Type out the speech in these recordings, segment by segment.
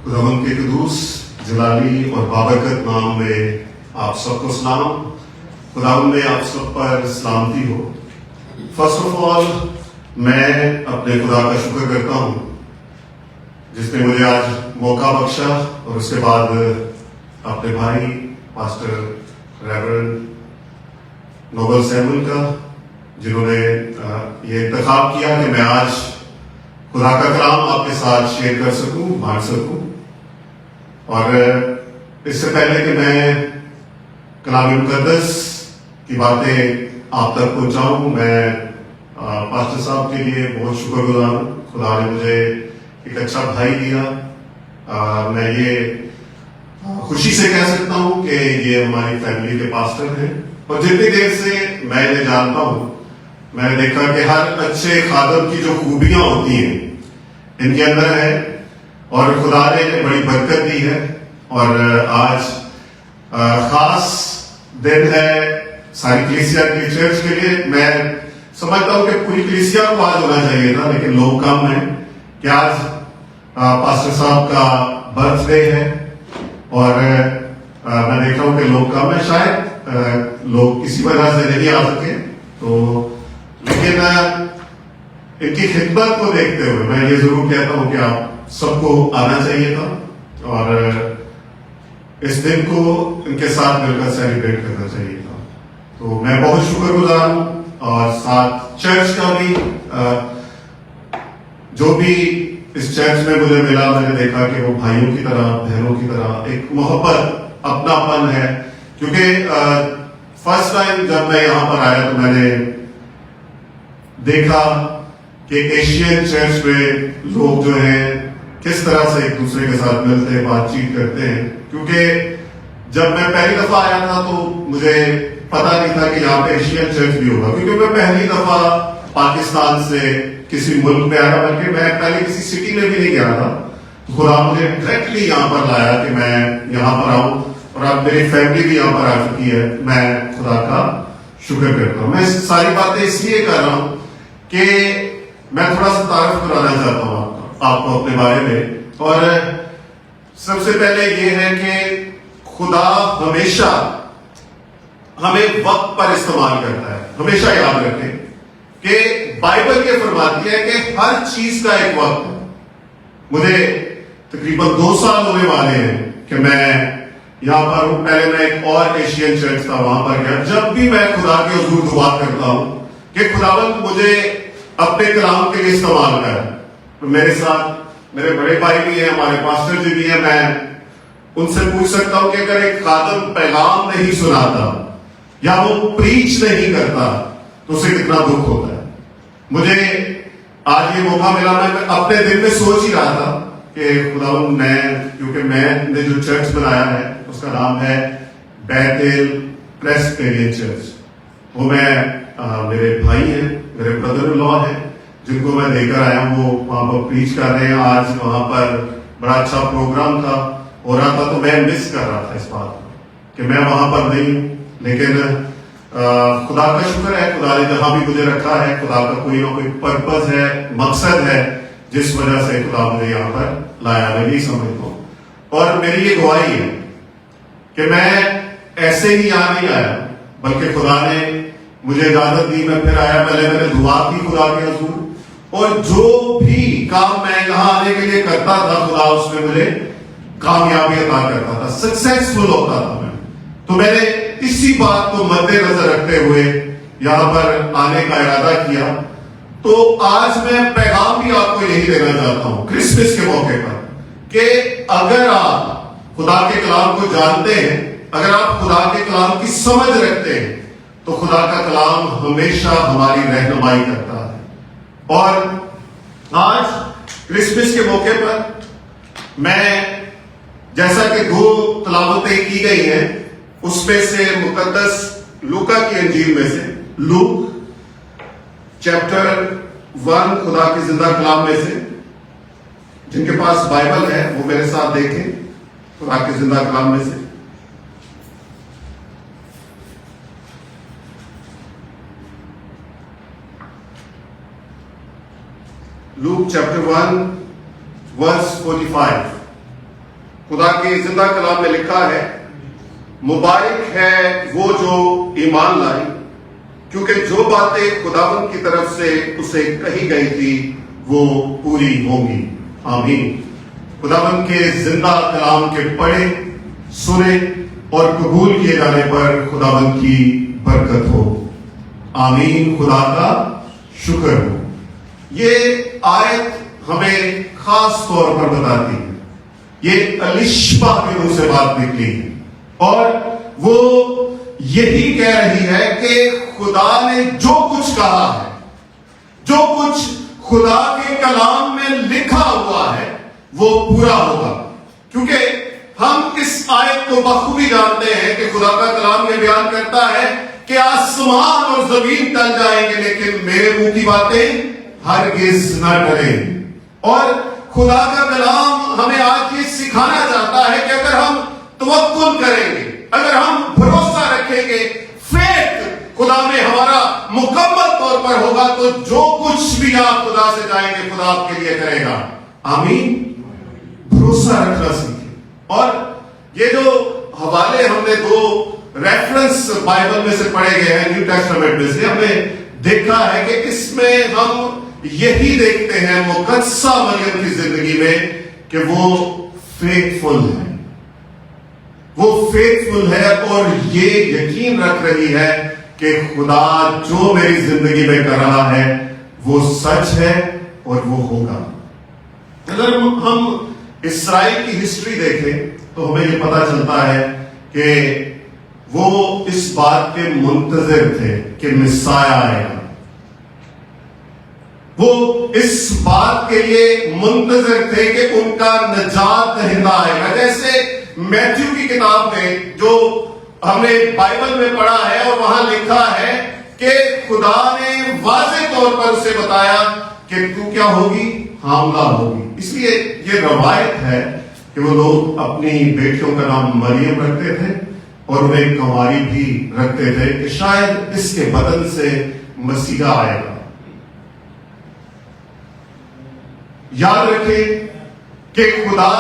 खुदावंद के कुदूस जलाली और बाबरकत नाम में आप सबको सलाम। खुदावंद में आप सब पर सलामती हो। फर्स्ट ऑफ ऑल मैं अपने खुदा का शुक्र करता हूँ जिसने मुझे आज मौका बख्शा, और उसके बाद अपने भाई पास्टर रेवरेंड नोबल सैमुअल का, जिन्होंने ये इंतखाब किया कि मैं आज खुदा का कलाम आपके साथ शेयर कर सकूं, बांट सकूं। और इससे पहले कि मैं कलाम मुकद्दस की बातें आप तक पहुंचाऊं, मैं पास्टर साहब के लिए बहुत शुक्रगुजार हूं। खुदा ने मुझे एक अच्छा भाई दिया। मैं ये खुशी से कह सकता हूं कि ये हमारी फैमिली के पास्टर हैं, और जितनी देर से मैं इन्हें जानता हूं मैंने देखा कि हर अच्छे खादम की जो खूबियां होती हैं इनके अंदर है, और खुदा ने बड़ी बरकत दी है। और आज खास दिन है सारी कलीसिया की चर्च के लिए। मैं समझता हूं कि पूरी कलीसिया को आज होना चाहिए था, लेकिन लोग कम हैं कि आज पास्टर साहब का बर्थडे है, और मैं देख रहा हूं कि लोग कम है। शायद लोग किसी वजह से नहीं आ सके, तो लेकिन इनकी खिदमत को देखते हुए मैं ये जरूर कहता हूं कि आप सबको आना चाहिए था, और इस दिन को इनके साथ मिलकर सेलिब्रेट करना चाहिए था। तो मैं बहुत शुक्रगुजार हूं, और साथ चर्च का भी जो भी इस चर्च में मुझे मिला, मैंने देखा कि वो भाइयों की तरह, बहनों की तरह एक मोहब्बत, अपनापन है। क्योंकि फर्स्ट टाइम जब मैं यहां पर आया तो मैंने देखा कि एशियन चर्च में लोग जो हैं किस तरह से एक दूसरे के साथ मिलते हैं, बातचीत करते हैं। क्योंकि जब मैं पहली दफा आया था तो मुझे पता नहीं था कि यहाँ पे एशियन चर्च भी होगा, क्योंकि मैं पहली दफा पाकिस्तान से किसी मुल्क में आया, बल्कि मैं पहले किसी सिटी में भी नहीं गया था। तो खुदा मुझे डायरेक्टली यहाँ पर लाया कि मैं यहाँ पर आऊं, और अब मेरी फैमिली भी यहाँ पर आ चुकी है। मैं खुदा का शुक्र करता हूँ। मैं सारी बातें इसलिए कर रहा हूँ कि मैं थोड़ा सा तारीफ कराना चाहता हूँ आपको अपने बारे में। और सबसे पहले ये है कि खुदा हमेशा हमें वक्त पर इस्तेमाल करता है। हमेशा याद रखें कि बाइबल ये फरमाती है कि हर चीज का एक वक्त है। मुझे तकरीबन 2 साल होने वाले हैं कि मैं यहां पर हूं। पहले मैं एक और एशियन चर्च था, वहां पर गया। जब भी मैं खुदा के हुजूर दुआ करता हूं कि खुदावंद मुझे अपने कलाम के लिए इस्तेमाल कर, तो मेरे साथ मेरे बड़े भाई भी हैं, हमारे पास्टर जी भी हैं। मैं उनसे पूछ सकता हूं कि अगर एक खादम पैगाम नहीं सुनाता या वो प्रीच नहीं करता तो उसे कितना दुख होता है। मुझे आज ये मौका मिला। मैं अपने दिल में सोच ही रहा था कि खुदावंद, मैं क्योंकि मैंने जो चर्च बनाया है उसका नाम है बैतेल प्रेस्बिटेरियन चर्च। वो मैं मेरे भाई हैं, मेरे ब्रदर इन लॉ हैं, जिनको मैं लेकर आया हूँ। वो वहां पर प्रीच कर रहे हैं। आज वहां पर बड़ा अच्छा प्रोग्राम था, हो रहा था, तो मैं मिस कर रहा था इस बात को कि मैं वहां पर नहीं हूँ। लेकिन खुदा का शुक्र है, खुदा ने जहां भी मुझे रखा है, खुदा का कोई ना कोई पर्पस है, मकसद है, जिस वजह से खुदा मुझे यहाँ पर लाया। मैं यही समझता हूँ, और मेरी ये गवाही है कि मैं ऐसे ही यहाँ नहीं आया, बल्कि खुदा ने मुझे इजाजत दी, मैं फिर आया। पहले मैंने दुआ की खुदा के हुजूर, और जो भी काम मैं यहाँ आने के लिए करता था, खुदा उसमें मुझे कामयाबी अता करता था, सक्सेसफुल होता था मैं। तो मैंने इसी बात को मद्देनजर रखते हुए यहाँ पर आने का इरादा किया। तो आज मैं पैगाम भी आपको यही देना चाहता हूँ क्रिसमस के मौके पर, कि अगर आप खुदा के कलाम को जानते हैं, अगर आप खुदा के कलाम की समझ रखते हैं, तो खुदा का कलाम हमेशा हमारी रहनुमाई करता है। और आज क्रिसमस के मौके पर मैं, जैसा कि 2 तलावतें की गई हैं, उसमें से मुकद्दस लूका की इंजील में से, लूक चैप्टर 1 खुदा के जिंदा कलाम में से, जिनके पास बाइबल है वो मेरे साथ देखें, खुदा के जिंदा कलाम में से Luke chapter 1 verse 45। خدا کے زندہ کلام میں لکھا ہے، مبارک ہے وہ جو ایمان لائی، کیونکہ جو باتیں خداوند کی طرف سے اسے کہی گئی تھی وہ پوری ہوں گی۔ آمین۔ خداوند کے زندہ کلام کے پڑھے، سنے اور قبول کیے جانے پر خداوند کی برکت ہو۔ آمین۔ خدا کا شکر ہو۔ یہ آیت ہمیں خاص طور پر بتاتی ہے، یہ الشبا کے منہ سے بات نکلی ہے، اور وہ یہی کہہ رہی ہے کہ خدا نے جو کچھ کہا ہے، جو کچھ خدا کے کلام میں لکھا ہوا ہے وہ پورا ہوگا۔ کیونکہ ہم اس آیت کو بخوبی جانتے ہیں کہ خدا کا کلام یہ بیان کرتا ہے کہ آسمان اور زمین ٹل جائیں گے لیکن میرے منہ کی باتیں ہرگز نہ ٹلیں۔ اور خدا کا کلام ہمیں آج یہ سکھانا چاہتا ہے کہ اگر ہم توکل کریں گے، اگر ہم بھروسہ رکھیں گے، فیتھ خدا میں ہمارا مکمل طور پر ہوگا، تو جو کچھ بھی آپ خدا سے جائیں گے خدا آپ کے لیے کرے گا۔ آمین۔ بھروسہ رکھنا سیکھیں۔ اور یہ جو حوالے ہم نے دو ریفرنس بائبل میں سے پڑھے گئے ہیں، نیو ٹیسٹمنٹ میں سے، ہم نے دیکھا ہے کہ اس میں ہم یہی دیکھتے ہیں مقدسہ مریم کی زندگی میں کہ وہ فیتھفل ہے، وہ فیتھفل ہے اور یہ یقین رکھ رہی ہے کہ خدا جو میری زندگی میں کر رہا ہے وہ سچ ہے اور وہ ہوگا۔ اگر ہم اسرائیل کی ہسٹری دیکھیں تو ہمیں یہ پتا چلتا ہے کہ وہ اس بات کے منتظر تھے کہ مسیح آئے گا، وہ اس بات کے لیے منتظر تھے کہ ان کا نجات دہندہ آئے گا۔ جیسے میتھیو کی کتاب میں جو ہم نے بائبل میں پڑھا ہے اور وہاں لکھا ہے کہ خدا نے واضح طور پر اسے بتایا کہ تو کیا ہوگی، حاملہ ہوگی۔ اس لیے یہ روایت ہے کہ وہ لوگ اپنی بیٹیوں کا نام مریم رکھتے تھے اور انہیں کنواری بھی رکھتے تھے کہ شاید اس کے بدن سے مسیحا آئے گا۔ یاد رکھیں کہ خدا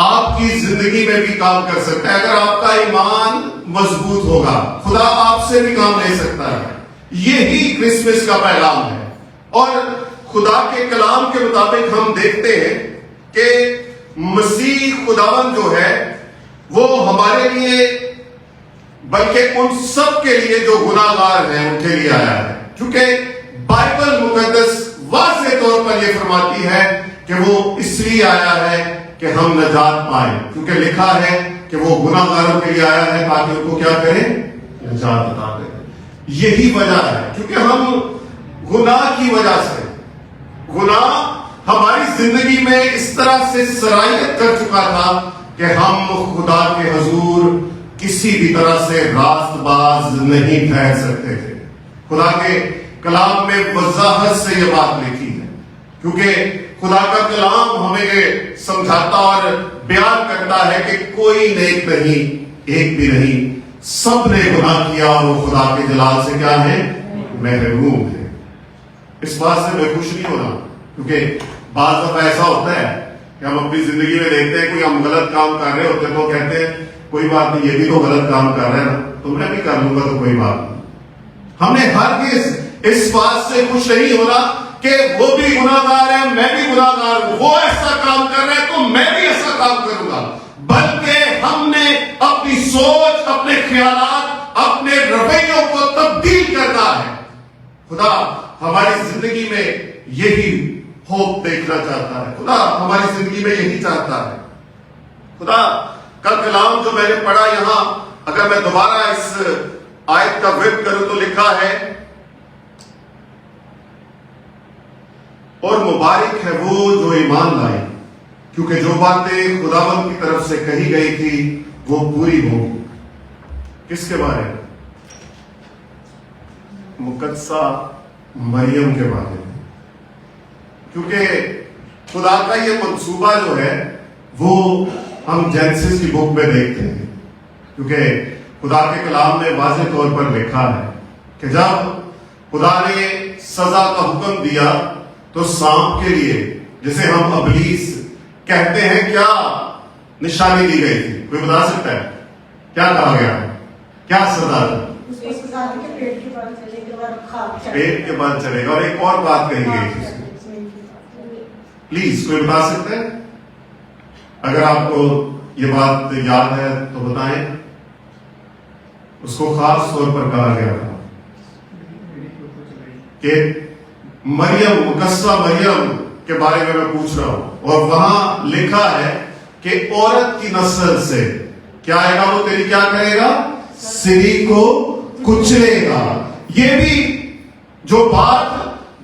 آپ کی زندگی میں بھی کام کر سکتا ہے اگر آپ کا ایمان مضبوط ہوگا۔ خدا آپ سے بھی کام لے سکتا ہے۔ یہی کرسمس کا پیغام ہے۔ اور خدا کے کلام کے مطابق ہم دیکھتے ہیں کہ مسیح خداوند جو ہے وہ ہمارے لیے بلکہ ان سب کے لیے جو گناہ گار ہیں ان کے لیے آیا ہے، کیونکہ بائبل مقدس واضح طور پر یہ فرماتی ہے کہ وہ اس لیے آیا ہے کہ ہم نجات پائیں، کیونکہ لکھا ہے کہ وہ گناہ گاروں کے لیے آیا ہے تاکہ ان کو کیا کریں، نجات عطا کریں۔ یہی وجہ ہے کیونکہ ہم گناہ کی وجہ سے، گناہ ہماری زندگی میں اس طرح سے سرایت کر چکا تھا کہ ہم خدا کے حضور کسی بھی طرح سے راست باز نہیں ٹھہر سکتے تھے۔ خدا کے کلام میں وضاحت سے یہ بات لکھی ہے، کیونکہ خدا کا کلام ہمیں یہ سمجھاتا اور بیان کرتا ہے کہ کوئی نیک نہیں، ایک بھی نہیں، سب نے گناہ کیا اور وہ خدا کے جلال سے کیا ہے، محروم ہے۔ اس بات سے میں خوش نہیں ہو رہا، کیونکہ بعض دفعہ ایسا ہوتا ہے کہ ہم اپنی زندگی میں دیکھتے ہیں کوئی ہم غلط کام کر رہے ہوتے ہیں تو کہتے ہیں کوئی بات نہیں، یہ بھی تو غلط کام کر رہے ہیں نا، تو میں بھی کر لوں گا تو کوئی بات نہیں۔ ہم نے ہرگز اس بات سے خوش نہیں ہونا کہ وہ بھی گناہ گار ہے، میں بھی گناہ گار ہوں، وہ ایسا کام کر رہا ہے تو میں بھی ایسا کام کروں گا، بلکہ ہم نے اپنی سوچ، اپنے خیالات، اپنے رویوں کو تبدیل کرنا ہے۔ خدا ہماری زندگی میں یہی ہوپ دیکھنا چاہتا ہے، خدا ہماری زندگی میں یہی چاہتا ہے۔ خدا کا کلام جو میں نے پڑھا یہاں، اگر میں دوبارہ اس آیت کا ورد کروں تو لکھا ہے، اور مبارک ہے وہ جو ایمان لائے، کیونکہ جو باتیں خداوند کی طرف سے کہی گئی تھی وہ پوری ہوں گی۔ کس کے بارے میں؟ مقدسہ مریم کے بارے میں، کیونکہ خدا کا یہ منصوبہ جو ہے وہ ہم جینسس کی بک میں دیکھتے ہیں، کیونکہ خدا کے کلام میں واضح طور پر لکھا ہے کہ جب خدا نے سزا کا حکم دیا تو سانپ کے لیے، جسے ہم ابلیس کہتے ہیں، کیا निशानी दी गई थी? कोई बता सकता है क्या कहा गया, क्या सजा था? पेट के बल चलेगा, पेट के बल चलेगा। और एक और बात कही गई थी, प्लीज कोई बता सकते हैं? अगर आपको ये बात याद है तो बताएं। उसको खास तौर पर कहा गया था कि मरियम, मुकस्सा मरियम के बारे में मैं पूछ रहा हूं, और वहां लिखा है कि औरत की नस्ल से क्या आएगा, वो तेरी क्या करेगा, सिरी को कुचलेगा। ये भी जो बात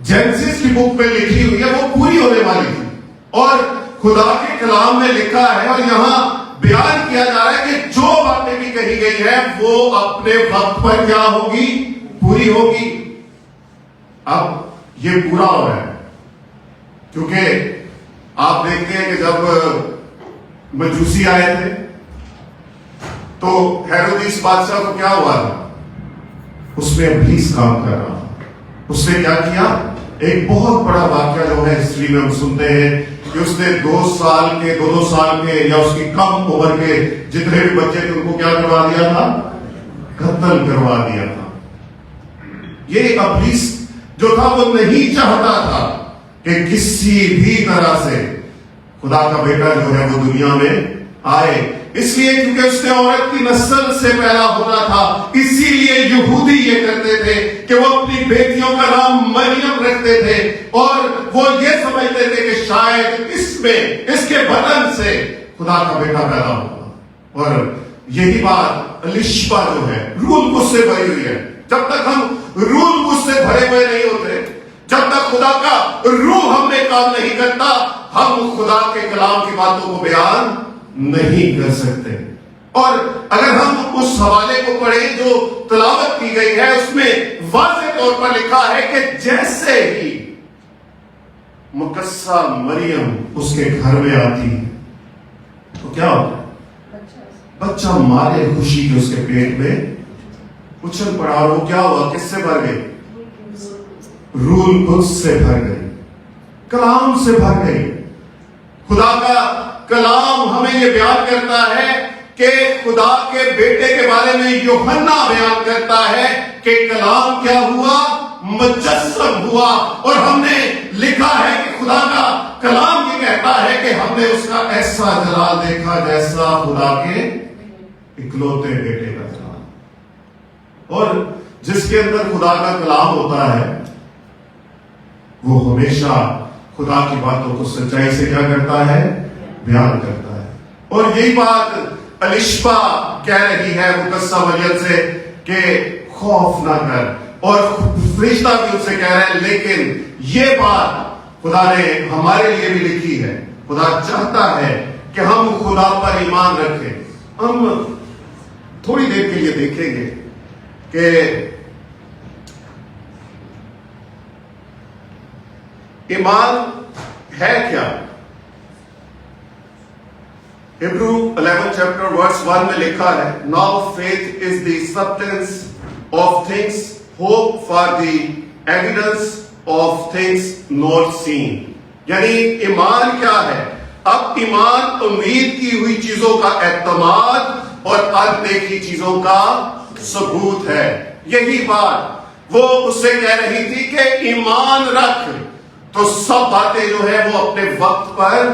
जेनेसिस की बुक में लिखी हुई है वो पूरी होने वाली थी, और खुदा के कलाम में लिखा है, और यहां बयान किया जा रहा है कि जो बातें भी कही गई है वो अपने वक्त पर क्या होगी, पूरी होगी। अब ये पूरा हो रहा है, क्योंकि आप देखते हैं कि जब मजूसी आए थे तो हेरोदिस बादशाह को क्या हुआ था, उसमें अब्लीस काम कर रहा था। उसने क्या किया, एक बहुत बड़ा वाक्य जो है हिस्ट्री में हम सुनते हैं कि उसने 2 साल के या उसकी कम उम्र के जितने भी बच्चे थे उनको क्या करवा दिया था, कत्ल करवा दिया था। ये अब्लीस जो था वो नहीं चाहता था कि किसी भी तरह से खुदा का बेटा जो है वो दुनिया में आए, इसलिए क्योंकि उसने औरत की नस्ल से पैदा होना था। इसीलिए यहूदी ये करते थे कि वो अपनी बेटियों का नाम मरियम रखते थे, और वो ये समझते थे कि शायद इसमें, इसके बदन से खुदा का बेटा पैदा होगा। और यही बात अलिशबा जो है, रूल गुस्से भरी हुई है। जब तक हम रूल गुस्से भरे हुए नहीं होते, जब तक खुदा का रूह हम में काम नहीं करता, हम खुदा के कलाम की बातों को बयान नहीं कर सकते। और अगर हम उस हवाले को पढ़ें जो तिलावत की गई है, उसमें वाज़ेह तौर पर लिखा है कि जैसे ही मुकस्सा मरियम उसके घर में आती है तो क्या होता है, बच्चा मारे खुशी के उसके पेट में उछल पड़ा। और वो क्या हुआ, किससे भर गई, रूल कुद्स से भर गई, कलाम से भर गई। खुदा का कलाम हमें यह बयान करता है कि खुदा के बेटे के बारे में यूहन्ना बयान करता है कि कलाम क्या हुआ, मुजस्सम हुआ। और हमने लिखा है कि खुदा का कलाम ये कहता है कि हमने उसका ऐसा जलाल देखा जैसा खुदा के इकलौते बेटे का जलाल। और जिसके अंदर खुदा का कलाम होता है वो हमेशा खुदा की बातों को सच्चाई से क्या करता है, बयान करता है। और यही बात अलिशबा कह रही है मुकस्सा मरियम से कि खौफ ना कर, और फरिश्ता भी उससे कह रहा है, लेकिन ये बात खुदा ने हमारे लिए भी लिखी है। खुदा चाहता है कि हम खुदा पर ईमान रखें। हम थोड़ी देर के लिए देखेंगे कि ईमान है क्या। हिब्रू 11 चैप्टर वर्स 1 में लिखा है, now faith is the substance of things, hope for the evidence of things not seen. यानी ईमान क्या है, अब ईमान उम्मीद की हुई चीजों का एतमाद और अनदेखी चीजों का सबूत है। यही बात वो उससे कह रही थी कि ईमान रख तो सब बातें जो है वो अपने वक्त पर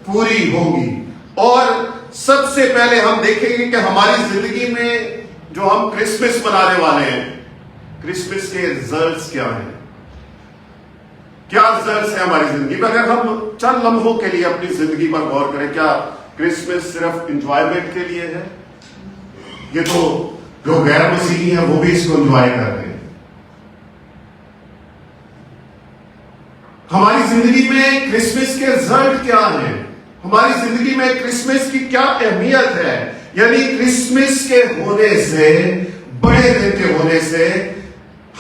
पूरी होंगी। और सबसे पहले हम देखेंगे कि हमारी जिंदगी में जो हम क्रिसमस मनाने वाले हैं, क्रिसमस के रिजल्ट्स क्या हैं, क्या रिजल्ट्स हैं हमारी जिंदगी में। अगर हम चंद लम्हों के लिए अपनी जिंदगी पर गौर करें, क्या क्रिसमस सिर्फ एंजॉयमेंट के लिए है? ये तो जो गैर मसीही हैं वो भी इसको एंजॉय कर रहे हैं। हमारी जिंदगी में क्रिसमस के रिजल्ट क्या हैं, हमारी जिंदगी में क्रिसमस की क्या अहमियत है। यानी क्रिसमस के होने से, बड़े दिन के होने से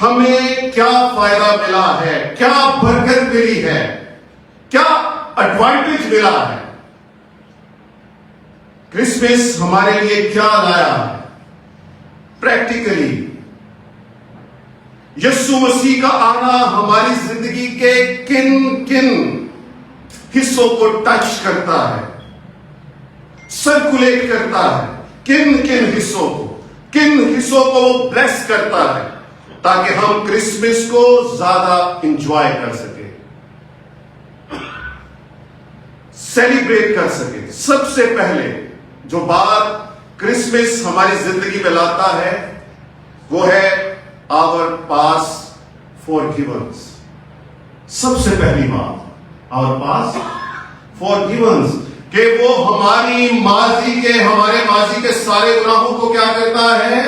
हमें क्या फायदा मिला है, क्या बरकत मिली है, क्या एडवांटेज मिला है। क्रिसमस हमारे लिए क्या लाया है प्रैक्टिकली। यीशु मसीह का आना हमारी जिंदगी के किन किन हिस्सों को टच करता है। सर्कुलेट करता है, किन किन हिस्सों को वो ब्लेस करता है, ताकि हम क्रिसमस को ज्यादा इंजॉय कर सके, सेलिब्रेट कर सके। सबसे पहले जो बात क्रिसमस हमारी जिंदगी में लाता है वो है आवर पास्ट फॉरगिवन्स। सबसे पहली बात आवर पास्ट फॉरगिवन्स, कि वो हमारे माजी के सारे गुनाहों को क्या करता है?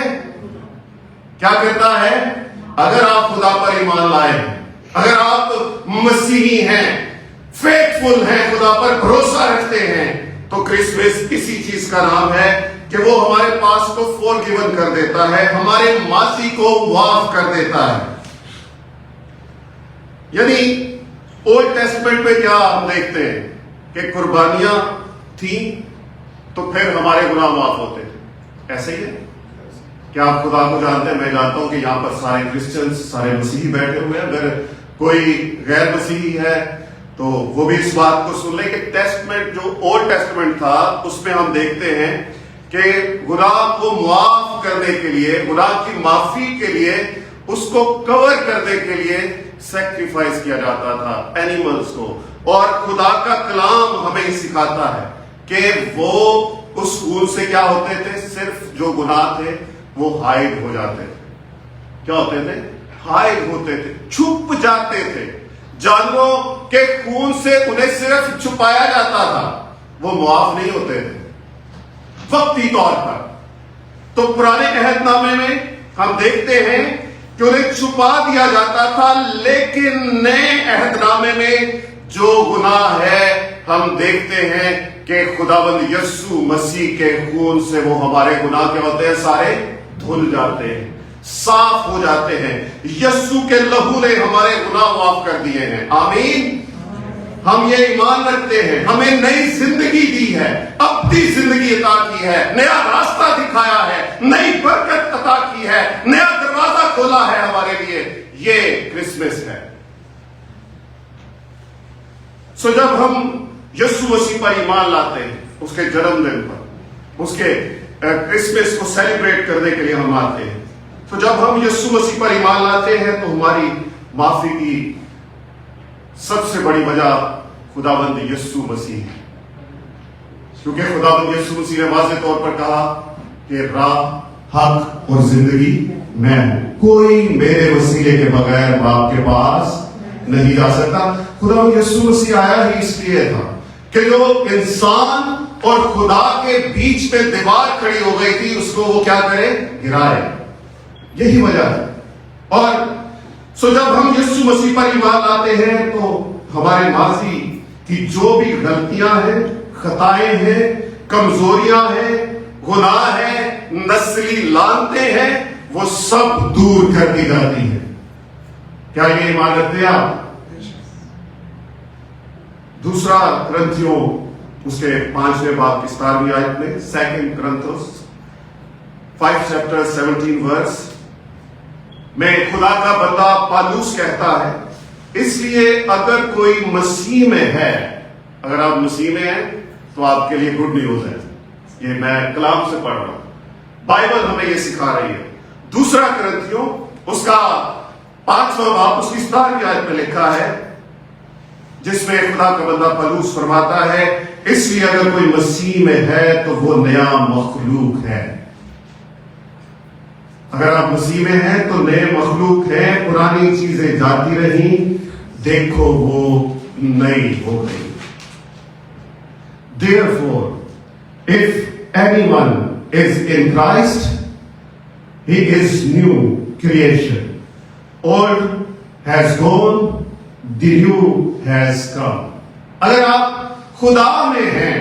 अगर आप खुदा पर ईमान लाए, अगर आप मसीही हैं, फेथफुल हैं, खुदा पर भरोसा रखते हैं, तो क्रिसमस इसी चीज का नाम है कि वो हमारे पास को फॉरगिवन कर देता है, हमारे मासी को माफ कर देता है। यानी ओल्ड टेस्टमेंट में क्या हम देखते हैं कि कुर्बानियां थी तो फिर हमारे गुनाह माफ होते थे। ऐसे ही है क्या? आप खुदा को जानते हैं, मैं जानता हूं कि यहां पर सारे क्रिश्चियंस, सारे मसीही बैठे हुए हैं। अगर कोई गैर मसीही है तो वो भी इस बात को सुन ले कि टेस्टमेंट, जो ओल्ड टेस्टमेंट था, उसमें हम देखते हैं कि गुनाह को माफ करने के लिए, गुनाह की माफी के लिए, उसको कवर करने के लिए सैक्रिफाइस किया जाता था एनिमल्स को। और खुदा का कलाम हमें सिखाता है कि वो उस खून से क्या होते थे? सिर्फ जो गुनाह थे वो हाइड हो जाते थे। क्या होते थे? हाइड होते थे, छुप जाते थे। जानवरों के खून से उन्हें सिर्फ छुपाया जाता था, वो मुआफ नहीं होते थे वक्ती तौर पर। तो पुराने अहदनामे में हम देखते हैं कि उन्हें छुपा दिया जाता था, लेकिन नए अहदनामे में जो गुनाह है हम देखते हैं कि खुदावंद यीशु मसीह के खून से वो हमारे गुनाह के होते हैं सारे धुल जाते हैं, साफ हो जाते हैं। यीशु के लहू ने हमारे गुनाह माफ कर दिए हैं। आमीन। हम ये ईमान रखते हैं, हमें नई जिंदगी दी है, अपनी जिंदगी अता की है, नया रास्ता दिखाया है, नई बरकत अता की है, नया दरवाजा खोला है हमारे लिए। ये क्रिसमस है। सो जब हम यीशु मसीह पर ईमान लाते हैं, उसके जन्मदिन पर, उसके क्रिसमस को सेलिब्रेट करने के लिए हम आते हैं, तो जब हम यीशु मसीह पर ईमान लाते हैं तो हमारी माफी की सबसे बड़ी वजह खुदाबंद यीशु मसीह है। क्योंकि खुदाबंद यीशु मसीह ने वाज़ेह तौर पर कहा कि राह, हक और जिंदगी मैं हूं, कोई मेरे वसीले के बगैर बाप के पास नहीं जा सकता। खुदाबंद यीशु मसीह आया ही इसलिए था कि जो इंसान और खुदा के बीच में दीवार खड़ी हो गई थी, उसको वो क्या करे? गिराए। यही वजह है। और सो जब हम यीशु मसीह पर ईमान लाते हैं तो हमारे माजी की जो भी गलतियां हैं, खताएं हैं, कमजोरियां हैं, गुनाह हैं, नस्ली लानतें हैं, वो सब दूर कर दी जाती है। क्या ये ईमान रखते हैं आप? दूसरा ग्रंथियों उसके 5वें बाब की 17वीं आयत में, 2 Corinthians 5 chapter 17 verse में खुदा का बंदा पालूस कहता है, इसलिए अगर कोई मसीह में है, अगर आप मसीह में हैं तो आपके लिए गुड न्यूज है। ये मैं कलाम से पढ़ रहा हूं, बाइबल हमें ये सिखा रही है। दूसरा ग्रंथियों उसका 5वां बाब उसकी 17वीं आयत में लिखा है, जिसमें खुदा का बंदा पलूस फरमाता है, इसलिए अगर कोई मसीह में है तो वो नया मखलूक है। अगर आप मसीह में हैं तो नए मखलूक हैं, पुरानी चीजें जाती रही, देखो वो नई हो गई। Therefore, if anyone is in Christ, he is new creation. Old has gone, the new has come. अगर आप खुदा में हैं,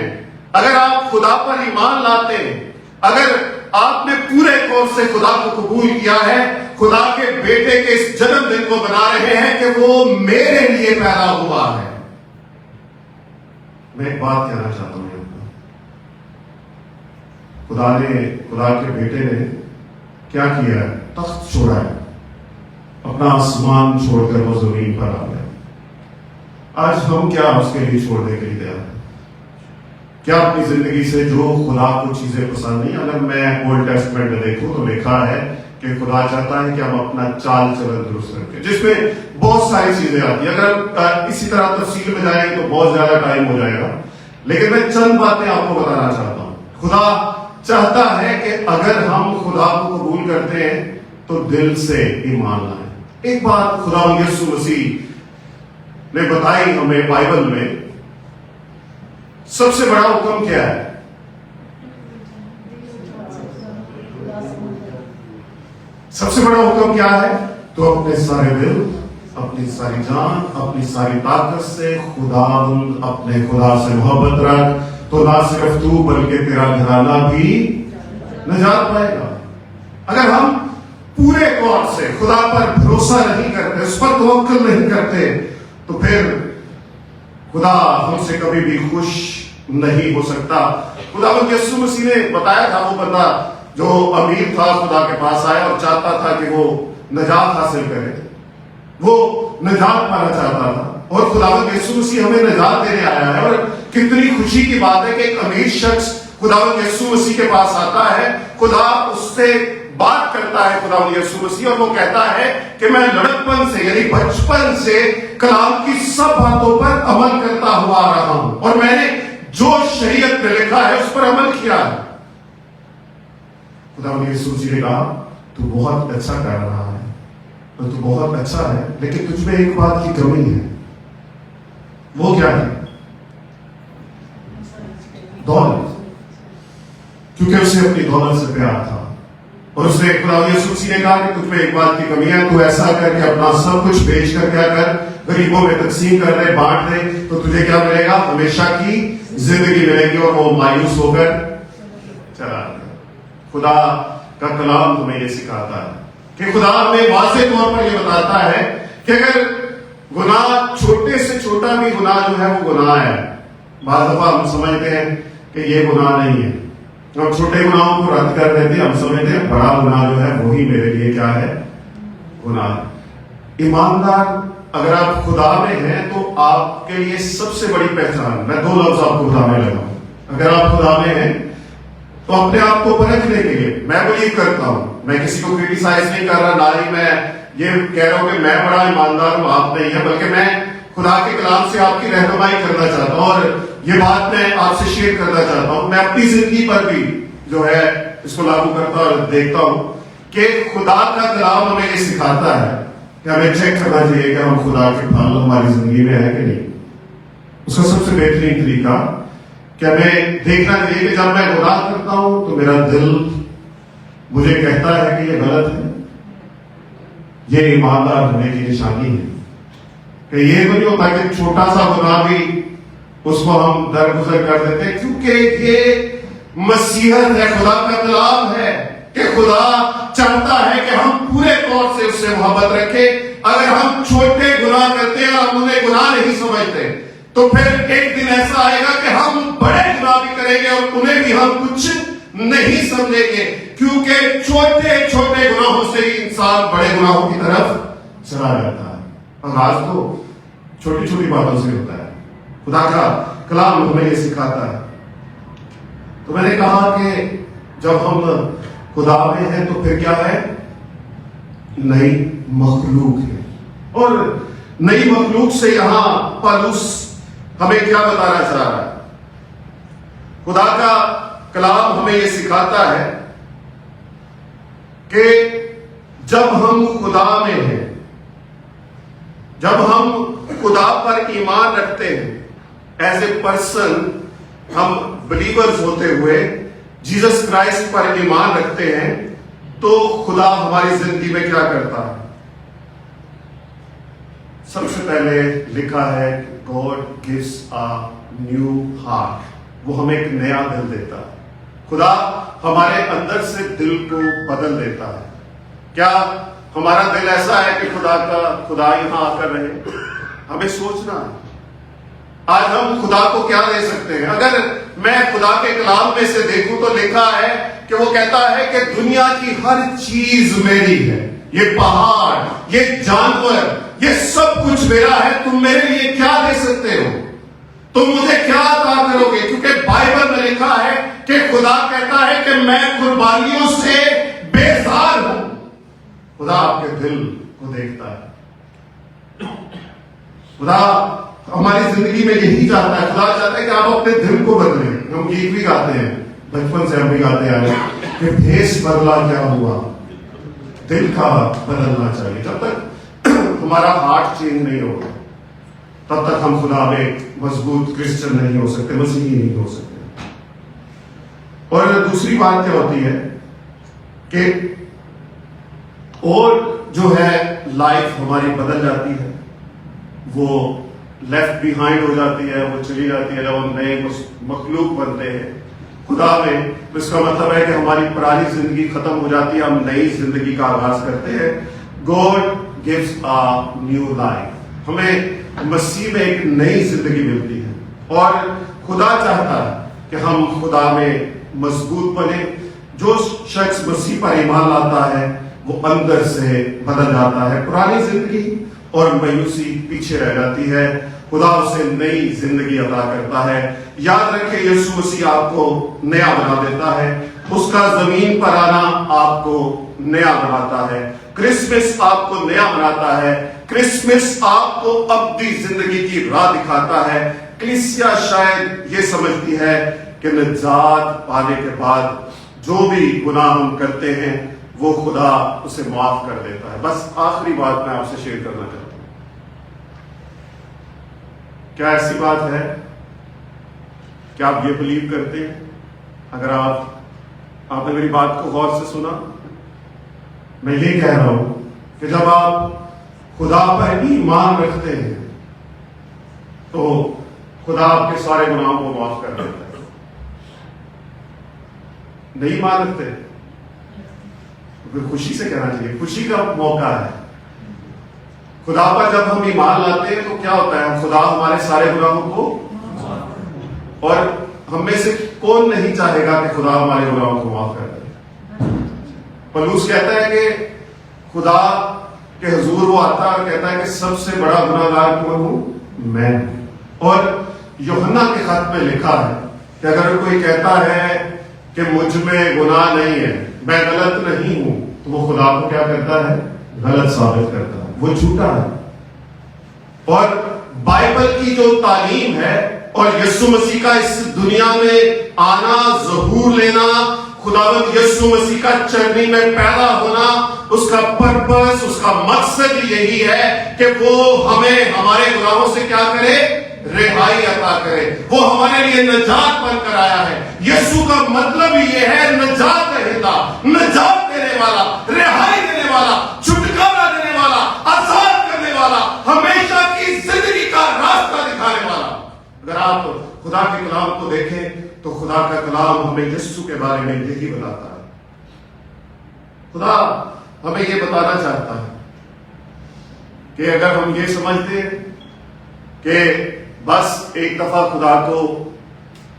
अगर आप खुदा पर ईमान लाते हैं, अगर आपने पूरे तौर से खुदा को कबूल किया है, खुदा के बेटे के इस जन्मदिन को बना रहे हैं कि वो मेरे लिए पैदा हुआ है। मैं एक बात कहना चाहता हूं आपको, खुदा के बेटे ने क्या किया है? तख्त छोड़ा है, अपना आसमान छोड़कर वो जमीन पर आ गया। आज हम क्या उसके लिए छोड़ने के लिए तैयार हैं? کیا اپنی زندگی سے جو خدا کو چیزیں پسند نہیں؟ اگر میں اولڈ ٹیسٹمنٹ میں دیکھوں تو لکھا ہے کہ خدا چاہتا ہے کہ ہم اپنا چال چلن درست رکھیں، جس میں بہت ساری چیزیں آتی ہیں. اگر اسی طرح تفصیل میں جائیں تو بہت زیادہ ٹائم ہو جائے گا، لیکن میں چند باتیں آپ کو بتانا چاہتا ہوں. خدا چاہتا ہے کہ اگر ہم خدا کو قبول کرتے ہیں تو دل سے ایمان لائیں. ایک بات خدا یسوع مسیح نے بتائی ہمیں بائبل میں، سب سے بڑا حکم کیا ہے؟ سب سے بڑا حکم کیا ہے؟ تو اپنے سارے دل، اپنی ساری جان، اپنی ساری طاقت سے اپنے خدا سے محبت رکھ، تو نہ صرف تو بلکہ تیرا گھرانہ بھی نجات پائے گا. اگر ہم پورے طور سے خدا پر بھروسہ نہیں کرتے، اس پر توکل نہیں کرتے، تو پھر خدا ہم سے کبھی بھی خوش نہیں ہو سکتا. خدا یسوع مسیح نے بتایا تھا، وہ بندہ جو امیر تھا خدا کے پاس آیا اور چاہتا تھا کہ وہ نجات حاصل کرے، وہ نجات پانا چاہتا تھا، اور خدا یسوع مسیح ہمیں نجات دینے آیا ہے. اور کتنی خوشی کی بات ہے کہ ایک امیر شخص خدا یسوع مسیح کے پاس آتا ہے، خدا اس سے بات کرتا ہے خدا یسوع مسیح، اور وہ کہتا ہے کہ میں لڑکپن سے یعنی بچپن سے کلام کی سب باتوں پر عمل کرتا ہوا آ رہا ہوں، اور میں نے جو شریعت میں لکھا ہے اس پر عمل کیا ہے. خدا یسوع مسیح نے کہا تو بہت اچھا کر رہا ہے، اور تو بہت اچھا ہے، لیکن تجھ میں ایک بات کی کمی ہے. وہ کیا ہے؟ دولت. کیونکہ اسے اپنی دولت سے پیار تھا، اور اس نے خدا یسوع مسیح نے کہا کہ تجھ میں ایک بات کی کمی ہے، تو ایسا کر کے اپنا سب کچھ بیچ کر کیا کر، غریبوں میں تقسیم کر دے، بانٹ دے، تو تجھے کیا ملے گا؟ ہمیشہ کی زندگی ملے گی. اور وہ مایوس ہو کر چلا گیا. خدا کا کلام تمہیں یہ سکھاتا ہے کہ خدا ہمیں واضح طور پر یہ بتاتا ہے کہ اگر گناہ چھوٹے سے چھوٹا بھی گناہ جو ہے وہ گناہ ہے. بعض دفعہ ہم سمجھتے ہیں کہ یہ گناہ نہیں ہے، ہم چھوٹے گناہوں کو رد کر دیتے ہیں، ہم سمجھتے ہیں بڑا گناہ جو ہے وہی میرے لیے کیا ہے؟ گناہ. ایماندار اگر آپ خدا میں ہیں تو آپ کے لیے سب سے بڑی پہچان، میں دو لفظ آپ کو بتانے لگا ہوں. اگر آپ خدا میں ہیں تو اپنے آپ کو پرکھنے کے لیے میں بلیو کرتا ہوں، میں کسی کو کریٹیسائز نہیں کر رہا، نہ ہی میں یہ کہہ رہا ہوں کہ میں بڑا ایماندار ہوں آپ نہیں ہیں، بلکہ میں خدا کے کلام سے آپ کی رہنمائی کرنا چاہتا ہوں، اور یہ بات میں آپ سے شیئر کرنا چاہتا ہوں. میں اپنی زندگی پر بھی جو ہے اس کو لاگو کرتا اور دیکھتا ہوں کہ خدا کا کلام ہمیں یہ سکھاتا ہے کہ ہمیں چیک کرنا چاہیے کہ ہم خدا کے پھل ہماری زندگی میں ہے کہ نہیں. اس کا سب سے بہترین طریقہ کہ ہمیں دیکھنا چاہیے کہ جب میں گناہ کرتا ہوں تو میرا دل مجھے کہتا ہے کہ یہ غلط ہے. یہ ایماندار ہونے کی نشانی ہے کہ یہ تو نہیں ہوتا کہ چھوٹا سا گناہ بھی اس کو ہم درگزر کر دیتے ہیں، کیونکہ یہ مسیحت ہے، خدا کا کلام ہے کہ خدا چاہتا ہے کہ ہم پورے طور سے اس سے محبت رکھیں. اگر ہم چھوٹے گناہ کرتے ہیں اور ہم انہیں گناہ نہیں سمجھتے تو پھر ایک دن ایسا آئے گا کہ ہم بڑے گناہ بھی کریں گے اور انہیں بھی ہم کچھ نہیں سمجھیں گے، کیونکہ چھوٹے چھوٹے گناہوں سے ہی انسان بڑے گناہوں کی طرف چلا جاتا ہے. آغاز تو چھوٹی چھوٹی باتوں سے ہوتا ہے. خدا کا کلام ہمیں یہ سکھاتا ہے. تو میں نے کہا کہ جب ہم خدا میں ہیں تو پھر کیا ہے؟ نئی مخلوق ہے. اور نئی مخلوق سے یہاں پالوس ہمیں کیا بتانا چاہ رہا ہے؟ خدا کا کلام ہمیں یہ سکھاتا ہے کہ جب ہم خدا میں ہیں، جب ہم خدا پر ایمان رکھتے ہیں، ایز اے پرسن ہم بلیورز ہوتے ہوئے جیسس کرائسٹ پر ایمان رکھتے ہیں، تو خدا ہماری زندگی میں کیا کرتا ہے؟ سب سے پہلے لکھا ہے God gives a new heart. وہ ہمیں ایک نیا دل دیتا ہے. خدا ہمارے اندر سے دل کو بدل دیتا ہے. کیا ہمارا دل ایسا ہے کہ خدا یہاں آ کر رہے؟ ہمیں سوچنا ہے. آج ہم خدا کو کیا دے سکتے ہیں؟ اگر میں خدا کے کلام میں سے دیکھوں تو لکھا ہے کہ وہ کہتا ہے کہ دنیا کی ہر چیز میری ہے. یہ پہاڑ، یہ جانور، یہ سب کچھ میرا ہے، تم میرے لیے کیا دے سکتے ہو؟ तुम मुझे क्या अता करोगे? क्योंकि बाइबल में लिखा है कि खुदा कहता है कि मैं कुर्बानियों से बेजार हूं। खुदा आपके दिल को देखता है। खुदा हमारी जिंदगी में यही चाहता है। खुदा चाहता है कि आप अपने दिल को बदलें। हम गीत भी गाते हैं, बचपन से हम भी गाते आए कि भेष बदला क्या हुआ, दिल का बदलना चाहिए। जब तक हमारा हार्ट चेंज नहीं होगा तब तक हम खुदा में मजबूत क्रिश्चियन नहीं हो सकते, मसीही नहीं हो सकते। और दूसरी बात क्या होती है कि और जो है लाइफ हमारी बदल जाती है, वो लेफ्ट बिहाइंड हो जाती है, वो चली जाती है। जब हम नए मखलूक बनते हैं खुदा में, तो इसका मतलब है कि हमारी पुरानी जिंदगी खत्म हो जाती है, हम नई जिंदगी का आगाज करते हैं। God gives a new life. हमें मसीह में एक नई जिंदगी मिलती है और खुदा चाहता है कि हम खुदा में मजबूत बने। जो शख्स मसीह पर ईमान लाता है वो अंदर से बदल जाता है। पुरानी जिंदगी और मायूसी पीछे रह जाती है, खुदा उसे नई जिंदगी अता करता है। याद रखें, यीशु मसीह आपको नया बना देता है। उसका जमीन पर आना आपको नया बनाता है। क्रिसमस आपको नया बनाता है। क्रिसमस आपको अब्दी जिंदगी की राह दिखाता है। कलीसिया शायद ये समझती है कि निजात पाने के बाद जो भी गुनाह हम करते हैं वो खुदा उसे माफ कर देता है। बस आखिरी बात मैं आपसे शेयर करना चाहता हूं। क्या ऐसी बात है कि आप ये बिलीव करते हैं? अगर आपने मेरी बात को गौर से सुना, मैं ये कह रहा हूं कि जब आप खुदा पर ईमान रखते हैं तो खुदा आपके सारे गुनाहों को माफ कर देता है। नहीं मान रखते तो खुशी से कहना चाहिए, खुशी का मौका है। खुदा पर जब हम ईमान लाते हैं तो क्या होता है? खुदा हमारे सारे गुनाहों को, और हम में से कौन नहीं चाहेगा कि खुदा हमारे गुनाहों को माफ कर दे? पौलुस कहता है कि खुदा के हुजूर वो आता है और कहता है कि सबसे बड़ा गुनाहगार कौन हूं? मैं। और यूहन्ना के खत में लिखा है कि अगर कोई कहता है कि मुझ में गुनाह नहीं है, मैं गलत नहीं हूं, तो वो खुदा को क्या करता है? गलत साबित करता है, वो झूठा है। और बाइबल की जो तालीम है और यीशु मसीह का इस दुनिया में आना, ज़हूर लेना, खुदावंद यीशु मसीह का चरनी में पैदा होना, उसका पर्पस, उसका मकसद यही है कि वो हमें हमारे गुनाहों से क्या करे? रिहाई अता करे। वो हमारे लिए निजात बनकर आया है। यीशु का मतलब ये है निजात देता, निजात देने वाला, रिहाई देने वाला, छुटकारा देने वाला, आजाद करने वाला, हमेशा की जिंदगी का रास्ता दिखाने वाला। अगर आप खुदा के कलाम को देखें तो खुदा का कलाम हमें यीशु के बारे में यही बताता है। खुदा हमें ये बताना चाहता है कि अगर हम ये समझते हैं कि बस एक दफा खुदा को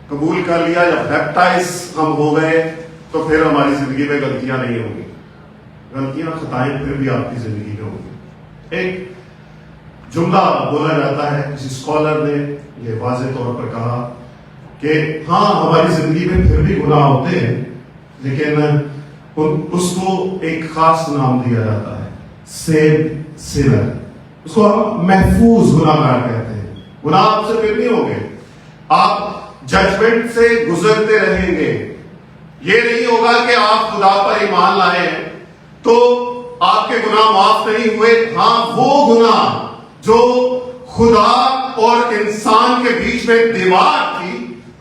कबूल कर लिया या बैप्टाइज हम हो गए तो फिर हमारी जिंदगी में गलतियां नहीं होंगी। गलतियां, खताएं फिर भी आपकी जिंदगी में होंगी। एक जुमला बोला जाता है, किसी स्कॉलर ने यह वाज़ेह तौर पर कहा कि हाँ, हमारी जिंदगी में फिर भी गुनाह होते हैं, लेकिन उसको एक खास नाम दिया जाता है, सेव सिनर। उसको हम महफूज गुनाहगार कहते हैं। गुनाह आपसे फिर नहीं होंगे, आप जजमेंट से गुजरते रहेंगे। ये नहीं होगा कि आप खुदा पर ईमान लाए हैं तो आपके गुनाह माफ नहीं हुए। हाँ, वो गुनाह जो खुदा और इंसान के बीच में दीवार थी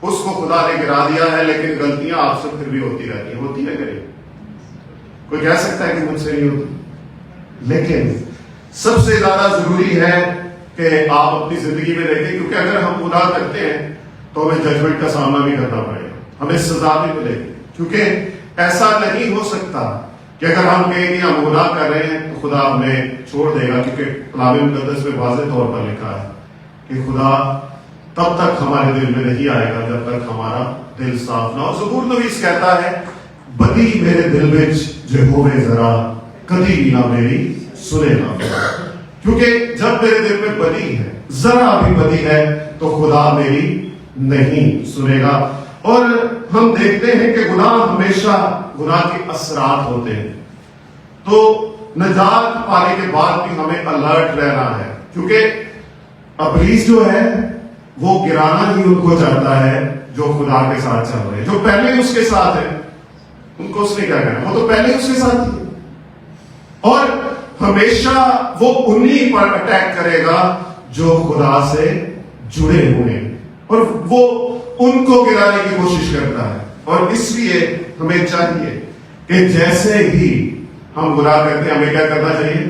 उसको खुदा ने गिरा दिया है, लेकिन गलतियां आपसे फिर भी होती रहती हैं। होती है कहीं? कोई कह सकता है कि मुझसे नहीं होती? लेकिन सबसे ज्यादा जरूरी है कि आप अपनी जिंदगी में देखें, क्योंकि अगर हम गुनाह करते हैं तो हमें जजमेंट का सामना भी करना पड़ेगा, हमें सजा भी मिलेगी। क्योंकि ऐसा नहीं हो सकता कि अगर हम कहें कि हम गुनाह कर रहे हैं तो खुदा हमें छोड़ देगा, क्योंकि कलाम मुकद्दस में वाज़ेह तौर पर लिखा है कि खुदा तब तक हमारे दिल में नहीं आएगा जब तक हमारा दिल साफ ना हो। ज़बूर नवीस कहता है, बदी मेरे दिल में जो होवे जरा कदी भी ना मेरी सुने ना। क्योंकि जब मेरे दिल में बदी है, जरा भी बदी है, تو خدا میری نہیں سنے گا. اور ہم دیکھتے ہیں کہ گناہ ہمیشہ گناہ کے اثرات ہوتے ہیں. تو نجات پانے کے بعد بھی ہمیں الرٹ رہنا ہے, کیونکہ ابلیس جو ہے وہ گرانا ہی ان کو چاہتا ہے جو خدا کے ساتھ چل رہے ہیں. جو پہلے اس کے ساتھ ہے ان کو اس نے کیا کہنا, وہ تو پہلے اس کے ساتھ ہی, اور ہمیشہ وہ انہی پر اٹیک کرے گا جو خدا سے جڑے ہوئے ہیں, اور وہ ان کو گرانے کی کوشش کرتا ہے. اور اس لیے ہمیں چاہیے کہ جیسے ہی ہم گناہ کرتے ہیں ہمیں کیا کرنا چاہیے,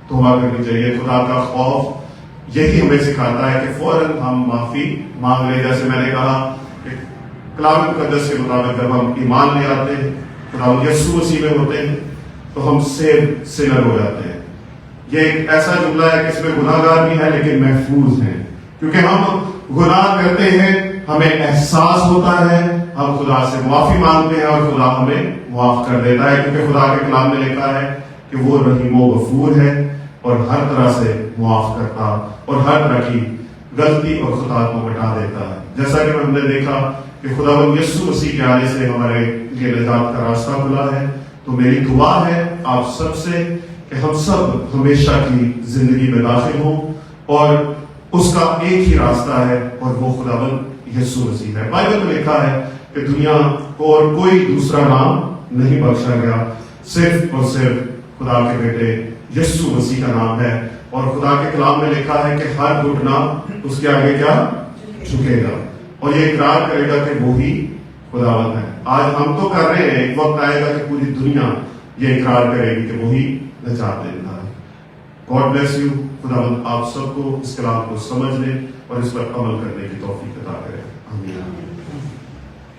توبہ کرنی چاہیے. خدا کا خوف یہی ہمیں سکھاتا ہے کہ فوراً ہم معافی مانگ لیں. جیسے میں نے کہا کہ کلام مقدس کے مطابق جب ہم ایمان لے آتے ہیں, خدا یسوع مسیح میں ہوتے ہیں, تو ہم سیو سنر ہو جاتے ہیں. یہ ایک ایسا جملہ ہے کہ اس میں گناہ گار بھی ہے لیکن محفوظ ہیں, کیونکہ ہم گناہ کرتے ہیں, ہمیں احساس ہوتا ہے, ہم خدا سے معافی مانگتے ہیں اور خدا ہمیں معاف کر دیتا ہے, کیونکہ خدا کے کلام میں لکھا ہے کہ وہ رحیم و غفور ہے اور ہر طرح سے معاف کرتا اور ہر طرح کی غلطی اور خطا کو مٹا دیتا ہے. جیسا کہ ہم نے دیکھا کہ خدا یسوع مسیح کے آنے سے ہمارے لیے نجات کا راستہ کھلا ہے. تو میری دعا ہے آپ سب سے کہ ہم سب ہمیشہ کی زندگی میں داخل ہوں, اور اس کا ایک ہی راستہ ہے اور وہ خداوند یسوع مسیح ہے. بائبل میں لکھا ہے کہ دنیا کو اور کوئی دوسرا نام نہیں بخشا گیا, صرف اور صرف خدا کے بیٹے یسوع مسیح کا نام ہے. اور خدا کے کلام میں لکھا ہے کہ ہر گھٹنا اس کے آگے کیا جھکے گا اور یہ اقرار کرے گا کہ وہی خداوند ہے. آج ہم تو کر رہے ہیں, ایک وقت آئے گا کہ پوری دنیا یہ اقرار کرے گی کہ وہی نجات دیتا ہے. God bless you. خداوند آپ سب کو اس کلام کو سمجھنے اور اس پر عمل کرنے کی توفیق عطا کرے.